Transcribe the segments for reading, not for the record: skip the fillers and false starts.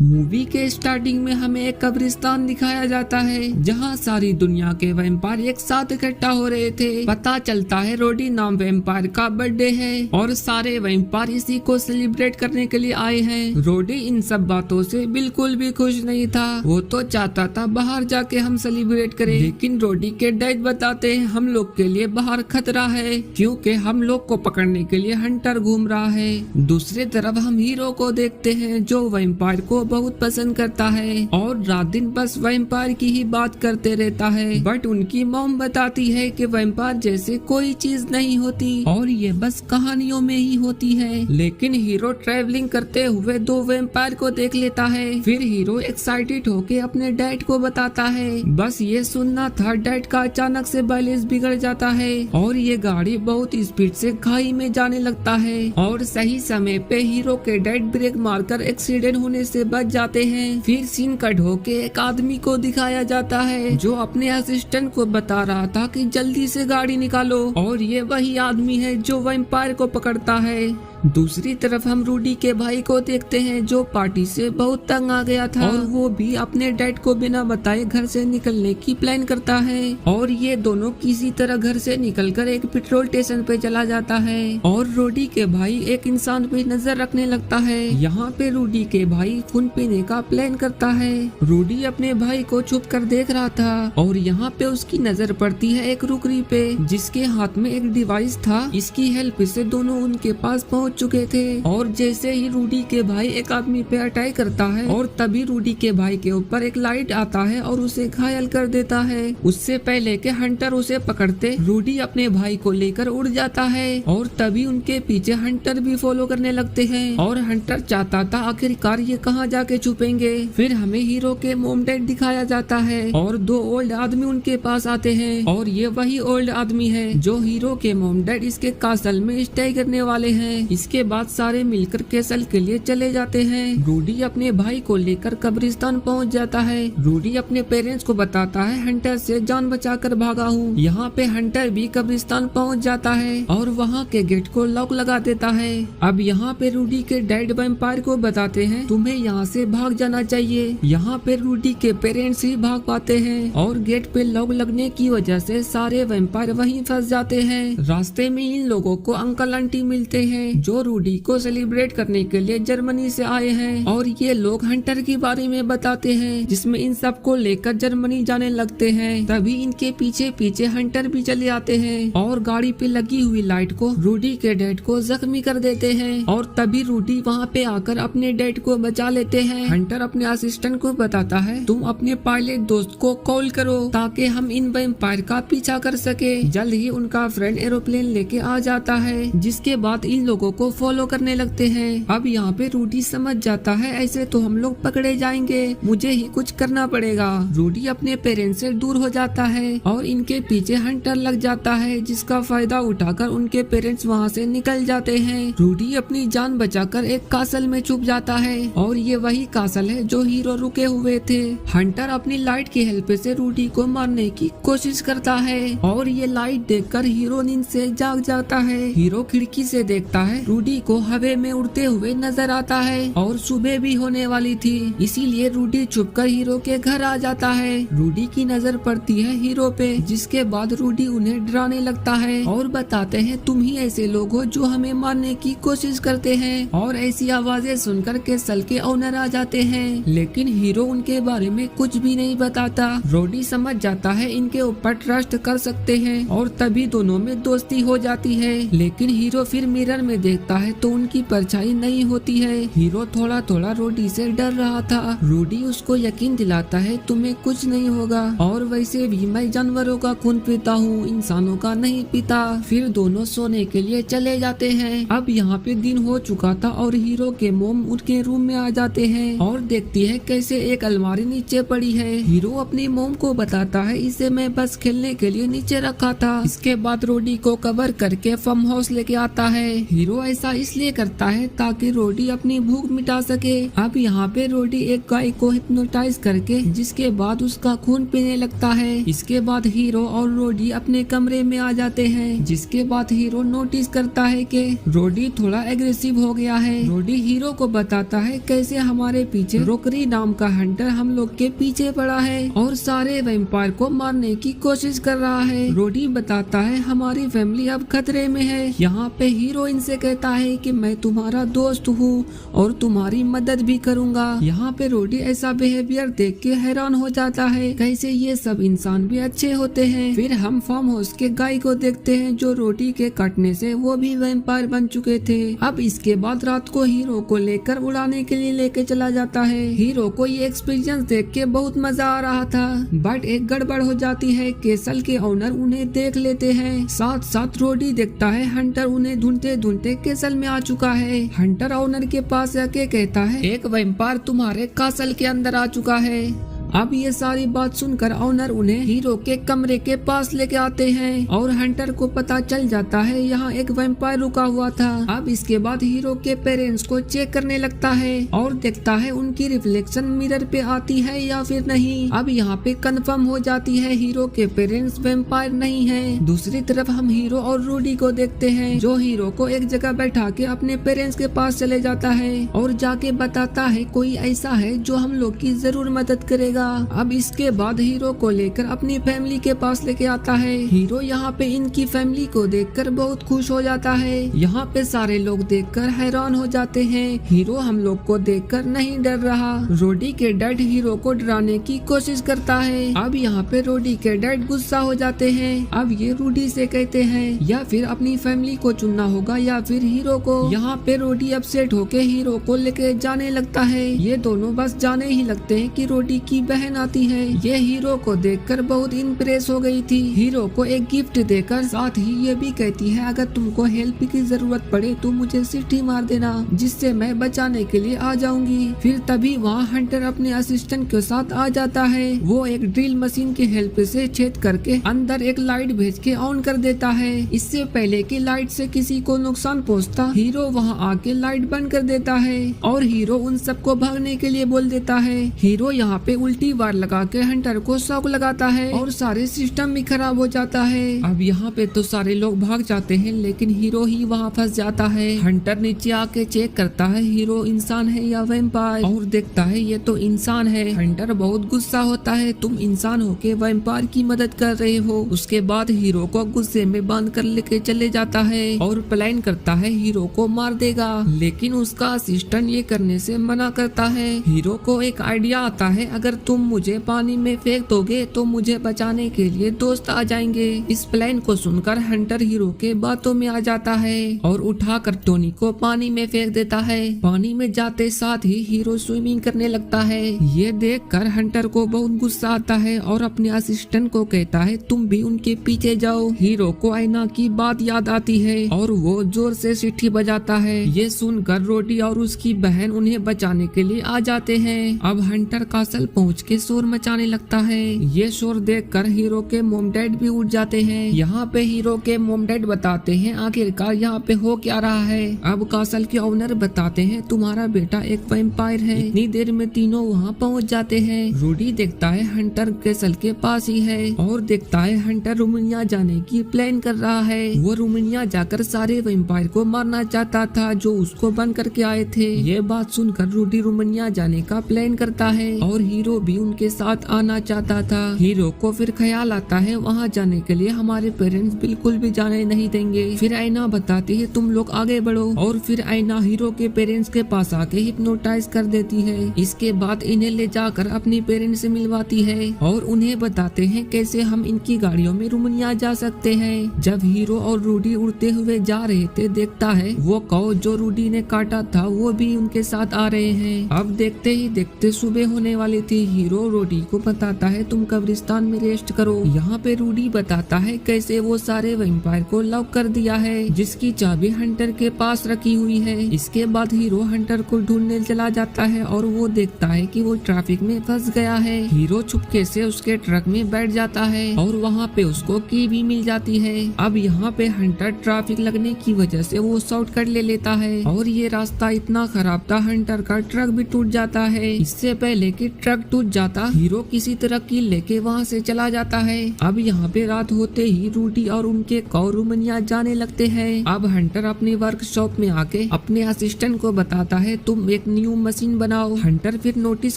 Movie के starting में हमें एक कब्रिस्तान दिखाया जाता है जहां सारी दुनिया के वैम्पायर एक साथ इकट्ठा हो रहे थे। पता चलता है रोडी नाम वैम्पायर का बर्थडे है और सारे वैम्पायर इसी को सेलिब्रेट करने के लिए आए हैं। रोडी इन सब बातों से बिल्कुल भी खुश नहीं था। वो तो चाहता था बाहर जाके हम सेलिब्रेट करें, लेकिन रोडी के डैड बताते हैं हम लोग के लिए बाहर खतरा है क्योंकि हम लोग को पकड़ने के लिए हंटर घूम रहा है। दूसरी तरफ हम हीरो को देखते हैं जो वैम्पायर को बहुत पसंद करता है और रात दिन बस वैम्पायर की ही बात करते रहता है। बट उनकी मॉम बताती है कि वैम्पायर जैसे कोई चीज नहीं होती और ये बस कहानियों में ही होती है। लेकिन हीरो ट्रैवलिंग करते हुए दो वैम्पायर को देख लेता है। फिर हीरो एक्साइटेड होके अपने डैड को बताता है। बस ये सुनना था, डैड का अचानक से बैलेंस बिगड़ जाता है और ये गाड़ी बहुत स्पीड से खाई में जाने लगता है और सही समय पे हीरो के डैड ब्रेक मारकर एक्सीडेंट होने से बच जाते हैं। फिर सीन कट होके एक आदमी को दिखाया जाता है जो अपने असिस्टेंट को बता रहा था कि जल्दी से गाड़ी निकालो और ये वही आदमी है जो वैम्पायर को पकड़ता है। दूसरी तरफ हम रूडी के भाई को देखते हैं जो पार्टी से बहुत तंग आ गया था और वो भी अपने डैड को बिना बताए घर से निकलने की प्लान करता है और ये दोनों किसी तरह घर से निकलकर एक पेट्रोल स्टेशन पे चला जाता है और रूडी के भाई एक इंसान पे नजर रखने लगता है। यहाँ पे रूडी के भाई खून पीने का प्लान करता है। रूडी अपने भाई को छुप कर देख रहा था और यहाँ पे उसकी नजर पड़ती है एक रुकरी पे जिसके हाथ में एक डिवाइस था। इसकी हेल्प से दोनों उनके पास पहुँच चुके थे और जैसे ही रूडी के भाई एक आदमी पे अटैक करता है और तभी रूडी के भाई के ऊपर एक लाइट आता है और उसे घायल कर देता है। उससे पहले के हंटर उसे पकड़ते रूडी अपने भाई को लेकर उड़ जाता है और तभी उनके पीछे हंटर भी फॉलो करने लगते हैं और हंटर चाहता था आखिरकार ये कहाँ जाके छुपेंगे। फिर हमें हीरो के मॉम डैड दिखाया जाता है और दो ओल्ड आदमी उनके पास आते हैं और ये वही ओल्ड आदमी है जो हीरो के मॉम डैड इसके कासल में स्टे करने वाले हैं। इसके बाद सारे मिलकर कैसल के लिए चले जाते हैं। रूडी अपने भाई को लेकर कब्रिस्तान पहुंच जाता है। रूडी अपने पेरेंट्स को बताता है हंटर से जान बचाकर भागा हूँ। यहाँ पे हंटर भी कब्रिस्तान पहुंच जाता है और वहाँ के गेट को लॉक लगा देता है। अब यहाँ पे रूडी के डैड वैम्पायर को बताते हैं तुम्हें यहाँ से भाग जाना चाहिए। यहाँ पे रूडी के पेरेंट्स ही भाग पाते हैं और गेट पे लॉक लगने की वजह से सारे वैम्पायर वहीं फंस जाते हैं। रास्ते में इन लोगों को अंकल आंटी मिलते हैं जो रूडी को सेलिब्रेट करने के लिए जर्मनी से आए हैं और ये लोग हंटर के बारे में बताते हैं जिसमें इन सबको लेकर जर्मनी जाने लगते हैं। तभी इनके पीछे पीछे हंटर भी चले आते हैं और गाड़ी पे लगी हुई लाइट को रूडी के डैड को जख्मी कर देते हैं और तभी रूडी वहाँ पे आकर अपने डैड को बचा लेते हैं। हंटर अपने असिस्टेंट को बताता है तुम अपने पायलट दोस्त को कॉल करो ताकि हम इन वैम्पायर का पीछा कर सके। जल्द ही उनका फ्रेंड एरोप्लेन लेके आ जाता है जिसके बाद इन लोगों को फॉलो करने लगते हैं। अब यहाँ पे रूडी समझ जाता है ऐसे तो हम लोग पकड़े जाएंगे, मुझे ही कुछ करना पड़ेगा। रूडी अपने पेरेंट्स से दूर हो जाता है और इनके पीछे हंटर लग जाता है जिसका फायदा उठाकर उनके पेरेंट्स वहाँ से निकल जाते हैं। रूडी अपनी जान बचाकर एक कासल में छुप जाता है और ये वही कासल है जो हीरो रुके हुए थे। हंटर अपनी लाइट की हेल्प से रूडी को मारने की कोशिश करता है और ये लाइट देखकर हीरो नींद से जाग जाता है। हीरो खिड़की से देखता है रूडी को हवे में उड़ते हुए नजर आता है और सुबह भी होने वाली थी, इसीलिए रूडी छुपकर हीरो के घर आ जाता है। रूडी की नजर पड़ती है हीरो पे जिसके बाद रूडी उन्हें डराने लगता है और बताते हैं तुम ही ऐसे लोग हो जो हमें मारने की कोशिश करते हैं और ऐसी आवाजें सुनकर कैसल के ओनर आ जाते हैं, लेकिन हीरो उनके बारे में कुछ भी नहीं बताता। रूडी समझ जाता है इनके ऊपर ट्रस्ट कर सकते हैं और तभी दोनों में दोस्ती हो जाती है। लेकिन हीरो फिर मिरर में देखता है तो उनकी परछाई नहीं होती है। हीरो थोड़ा थोड़ा रूडी से डर रहा था। रूडी उसको यकीन दिलाता है तुम्हें कुछ नहीं होगा और वैसे भी मैं जानवरों का खून पीता हूँ, इंसानों का नहीं पीता। फिर दोनों सोने के लिए चले जाते हैं। अब यहाँ पे दिन हो चुका था और हीरो के मोम उनके रूम में आ जाते हैं और देखती है कैसे एक अलमारी नीचे पड़ी है। हीरो अपनी मोम को बताता है इसे मैं बस खेलने के लिए नीचे रखा था। इसके बाद रूडी को कवर करके फार्म हाउस लेके आता है। हीरो ऐसा इसलिए करता है ताकि रोडी अपनी भूख मिटा सके। अब यहाँ पे रोडी एक गाय को हिप्नोटाइज करके जिसके बाद उसका खून पीने लगता है। इसके बाद हीरो और रोडी अपने कमरे में आ जाते हैं, जिसके बाद हीरो नोटिस करता है कि रोडी थोड़ा एग्रेसिव हो गया है। रोडी हीरो को बताता है कैसे हमारे पीछे रोकरी नाम का हंटर हम लोग के पीछे पड़ा है और सारे वैम्पायर को मारने की कोशिश कर रहा है। रोडी बताता है हमारी फैमिली अब खतरे में है। यहाँ पे हीरो इनसे कहता है कि मैं तुम्हारा दोस्त हूँ और तुम्हारी मदद भी करूँगा। यहाँ पे रोडी ऐसा बिहेवियर देख के हैरान हो जाता है, कैसे ये सब इंसान भी अच्छे होते हैं। फिर हम फार्म हाउस के गाय को देखते हैं जो रोडी के काटने से वो भी वैम्पायर बन चुके थे। अब इसके बाद रात को हीरो को लेकर उड़ाने के लिए लेके चला जाता है। हीरो को ये एक्सपीरियंस देख के बहुत मजा आ रहा था, बट एक गड़बड़ हो जाती है। केसल के ओनर उन्हें देख लेते हैं। साथ साथ रोडी देखता है हंटर उन्हें ढूंढते ढूंढते केसल में आ चुका है। हंटर ओनर के पास आके कहता है एक वैम्पायर तुम्हारे कासल के अंदर आ चुका है। अब ये सारी बात सुनकर ओनर उन्हें हीरो के कमरे के पास लेके आते हैं और हंटर को पता चल जाता है यहाँ एक वैम्पायर रुका हुआ था। अब इसके बाद हीरो के पेरेंट्स को चेक करने लगता है और देखता है उनकी रिफ्लेक्शन मिरर पे आती है या फिर नहीं। अब यहाँ पे कंफर्म हो जाती है हीरो के पेरेंट्स वैम्पायर नहीं है। दूसरी तरफ हम हीरो और रोडी को देखते हैं जो हीरो को एक जगह बैठा के अपने पेरेंट्स के पास चले जाता है और जाके बताता है कोई ऐसा है जो हम लोग की जरूर मदद करेगा। अब इसके बाद हीरो को लेकर अपनी फैमिली के पास लेके आता है। हीरो यहाँ पे इनकी फैमिली को देखकर बहुत खुश हो जाता है। यहाँ पे सारे लोग देखकर हैरान हो जाते हैं। हीरो हम लोग को देखकर नहीं डर रहा। रोडी के डैड हीरो को डराने की कोशिश करता है। अब यहाँ पे रोडी के डैड गुस्सा हो जाते हैं। अब ये रोडी से कहते हैं या फिर अपनी फैमिली को चुनना होगा या फिर हीरो को। यहाँ पे रोडी अपसेट होके हीरो को लेके जाने लगता है। ये दोनों बस जाने ही लगते हैं कि रोडी की बहन आती है। ये हीरो को देखकर बहुत इम्प्रेस हो गई थी। हीरो को एक गिफ्ट देकर साथ ही ये भी कहती है अगर तुमको हेल्प की जरूरत पड़े तो मुझे सिटी मार देना जिससे मैं बचाने के लिए आ जाऊंगी। फिर तभी वहाँ हंटर अपने असिस्टेंट के साथ आ जाता है। वो एक ड्रिल मशीन की हेल्प से छेद करके अंदर एक लाइट भेज के ऑन कर देता है। इससे पहले कि लाइट से किसी को नुकसान पहुँचता हीरो वहाँ आके लाइट बंद कर देता है और हीरो उन सबको भागने के लिए बोल देता है। हीरो यहाँ पे उल्टी वार लगा के हंटर को शॉक लगाता है और सारे सिस्टम भी खराब हो जाता है। अब यहाँ पे तो सारे लोग भाग जाते हैं लेकिन हीरो ही वहाँ फंस जाता है। हंटर नीचे आके चेक करता है हीरो इंसान है या वैम्पायर और देखता है ये तो इंसान है। हंटर बहुत गुस्सा होता है तुम इंसान हो के वैम्पायर की मदद कर रहे हो। उसके बाद हीरो को गुस्से में बांध कर लेके चले जाता है और प्लान करता है हीरो को मार देगा, लेकिन उसका असिस्टेंट ये करने से मना करता है। हीरो को एक आइडिया आता है अगर तुम मुझे पानी में फेंक दोगे तो मुझे बचाने के लिए दोस्त आ जाएंगे। इस प्लान को सुनकर हंटर हीरो के बातों में आ जाता है और उठाकर टोनी को पानी में फेंक देता है। पानी में जाते साथ ही हीरो स्विमिंग करने लगता है। ये देखकर हंटर को बहुत गुस्सा आता है और अपने असिस्टेंट को कहता है तुम भी उनके पीछे जाओ। हीरो को आईना की बात याद आती है और वो जोर से सीटी बजाता है। ये सुनकर रोडी और उसकी बहन उन्हें बचाने के लिए आ जाते हैं। अब हंटर कासल पहुँच के शोर मचाने लगता है। ये शोर देखकर हीरो के मोम डैड भी उठ जाते हैं। यहाँ पे हीरो के मोम डैड बताते हैं आखिरकार यहाँ पे हो क्या रहा है। अब कासल के ओनर बताते हैं तुम्हारा बेटा एक वैम्पायर है। इतनी देर में तीनों वहाँ पहुँच जाते हैं। रूडी देखता है हंटर कैसल के पास ही है और देखता है हंटर रोमानिया जाने की प्लान कर रहा है। वो रोमानिया जाकर सारे वैम्पायर को मारना चाहता था जो उसको बंद करके आए थे। ये बात सुनकर रूडी रोमानिया जाने का प्लान करता है और हीरो भी उनके साथ आना चाहता था। हीरो को फिर ख्याल आता है वहाँ जाने के लिए हमारे पेरेंट्स बिल्कुल भी जाने नहीं देंगे। फिर आईना बताती है तुम लोग आगे बढ़ो और फिर आईना हीरो के पेरेंट्स के पास आके हिप्नोटाइज कर देती है। इसके बाद इन्हें ले जाकर अपनी पेरेंट्स से मिलवाती है और उन्हें बताते हैं कैसे हम इनकी गाड़ियों में रोमानिया जा सकते हैं। जब हीरो और रूडी उड़ते हुए जा रहे थे देखता है वो कौ जो रूडी ने काटा था वो भी उनके साथ आ रहे हैं। अब देखते ही देखते सुबह होने वाली थी। हीरो रूडी को बताता है तुम कब्रिस्तान में रेस्ट करो। यहाँ पे रूडी बताता है कैसे वो सारे वैम्पायर को लॉक कर दिया है जिसकी चाबी हंटर के पास रखी हुई है। इसके बाद हीरो हंटर को ढूंढने चला जाता है और वो देखता है कि वो ट्रैफिक में फंस गया है। हीरो छुपके से उसके ट्रक में बैठ जाता है और वहाँ पे उसको की भी मिल जाती है। अब यहाँ पे हंटर ट्रैफिक लगने की वजह से वो शॉर्टकट ले लेता है और ये रास्ता इतना खराब था हंटर का ट्रक भी टूट जाता है। इससे पहले कि ट्रक टूट जाता हीरो किसी तरह की लेके वहाँ से चला जाता है। अब यहाँ पे रात होते ही रूडी और उनके कौरुमनिया जाने लगते हैं। अब हंटर अपनी वर्कशॉप में आके अपने असिस्टेंट को बताता है तुम एक न्यू मशीन बनाओ। हंटर फिर नोटिस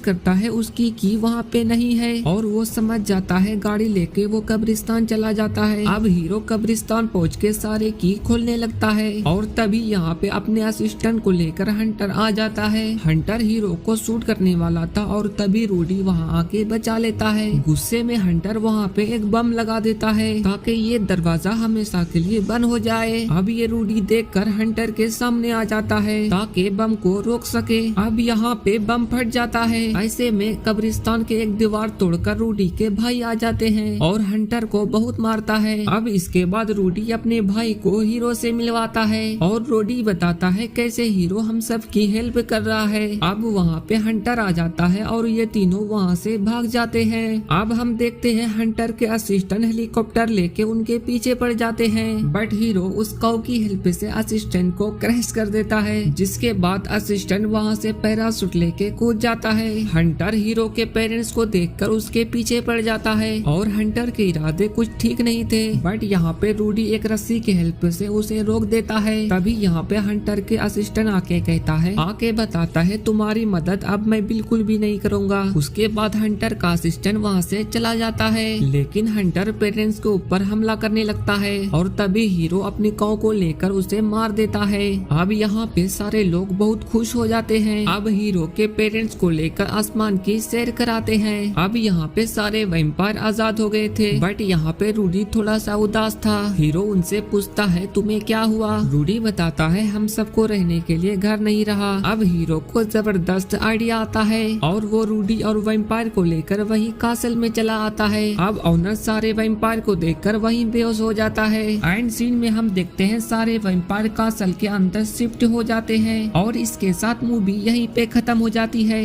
करता है उसकी की वहाँ पे नहीं है और वो समझ जाता है। गाड़ी लेके वो कब्रिस्तान चला जाता है। अब हीरो कब्रिस्तान पहुँच के सारे की खोलने लगता है और तभी यहाँ पे अपने असिस्टेंट को लेकर हंटर आ जाता है। हंटर हीरो को शूट करने वाला था और तभी रूडी वहाँ आके बचा लेता है। गुस्से में हंटर वहाँ पे एक बम लगा देता है ताकि ये दरवाजा हमेशा के लिए बंद हो जाए। अब ये रूडी देखकर हंटर के सामने आ जाता है ताकि बम को रोक सके। अब यहाँ पे बम फट जाता है। ऐसे में कब्रिस्तान के एक दीवार तोड़कर रूडी के भाई आ जाते हैं और हंटर को बहुत मारता है। अब इसके बाद रूडी अपने भाई को हीरो से मिलवाता है और रूडी बताता है कैसे हीरो हम सब की हेल्प कर रहा है। अब वहाँ पे हंटर आ जाता है और ये तीनों वहाँ से भाग जाते हैं। अब हम देखते हैं हंटर के असिस्टेंट हेलीकॉप्टर लेके उनके पीछे पड़ जाते हैं बट हीरो उस काऊ की हेल्प से असिस्टेंट को क्रैश कर देता है जिसके बाद असिस्टेंट वहाँ से पैराशूट लेके कूद जाता है। हंटर हीरो के पेरेंट्स को देखकर उसके पीछे पड़ जाता है और हंटर के इरादे कुछ ठीक नहीं थे बट यहाँ पे रूडी एक रस्सी की हेल्प से उसे रोक देता है। तभी यहाँ पे हंटर के असिस्टेंट आके कहता है आके बताता है तुम्हारी मदद अब मैं बिल्कुल भी नहीं करूँगा। उसके बाद हंटर का असिस्टेंट वहाँ से चला जाता है लेकिन हंटर पेरेंट्स के ऊपर हमला करने लगता है और तभी हीरो अपनी काऊ को लेकर उसे मार देता है। अब यहाँ पे सारे लोग बहुत खुश हो जाते हैं। अब हीरो के पेरेंट्स को लेकर आसमान की सैर कराते हैं। अब यहाँ पे सारे वैम्पायर आजाद हो गए थे बट यहाँ पे रूडी थोड़ा सा उदास था। हीरो उनसे पूछता है तुम्हें क्या हुआ। रूडी बताता है हम सबको रहने के लिए घर नहीं रहा। अब हीरो को जबरदस्त आइडिया आता है और वो रूडी और वैम्पायर को लेकर वही कासल में चला आता है। अब ऑनर सारे वैम्पायर को देखकर वहीं बेहोश हो जाता है। एंड सीन में हम देखते हैं सारे वैम्पायर कासल के अंदर शिफ्ट हो जाते हैं और इसके साथ मूवी यहीं पे खत्म हो जाती है।